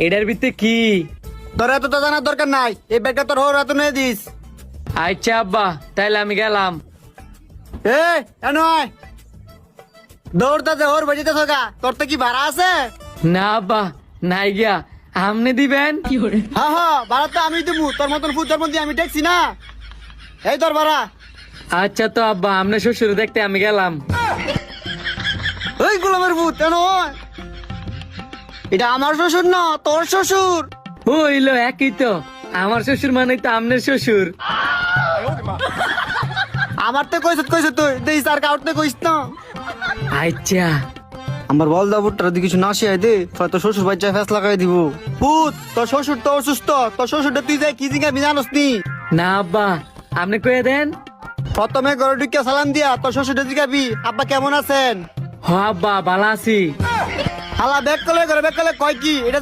এটার ভিতরে কি? তোর এত তো জানার দরকার নাই, এই ব্যাগটা তোর হোর হাতে নিয়ে দিস। আচ্ছা আব্বা, তাইলে আমি গেলাম। এ নয় দৌড়তে হোর বেজিতে থাকা, তোর তো কি ভাড়া আছে? না আব্বা, নাই গিয়া, আমনে দিবেন? হ্যাঁ হ্যাঁ, ভাড়া তো আমি দেবো, তোর মতন ফুটার মধ্যে আমি দেখছি না। এই তোর ভাড়া। আচ্ছা তো আব্বা, আমনে শ্বশুর দেখতে আমি গেলাম। ওই গোলামের ভূত নয়, এটা আমার শ্বশুর না, তোর শ্বশুর। হইলো একই তো, আমার শ্বশুর মানে তো আমনের শ্বশুর। আমার তো কইছ তুই দেই স্যার কাউটতে কইস না। আচ্ছা আমার বল দা ভুট্টার দিকে কিছু না শিয়াই দে, তোর শ্বশুর বাচ্চা ফেস লাগাই দিব। ভূত, তোর শ্বশুর তো অসুস্থ, তোর শ্বশুরটা তুই যাই কি জিঙ্গা জানোস নি? না আব্বা, আপনি কয়ে দেন। প্রথমে ঘরে ঢুকিয়া সালাম দিয়া তোর শ্বশুরটা জিগাবি আব্বা কেমন আছেন। হ আব্বা, ভালো আছি। হালা ব্যাগ কলে কয় কি এটা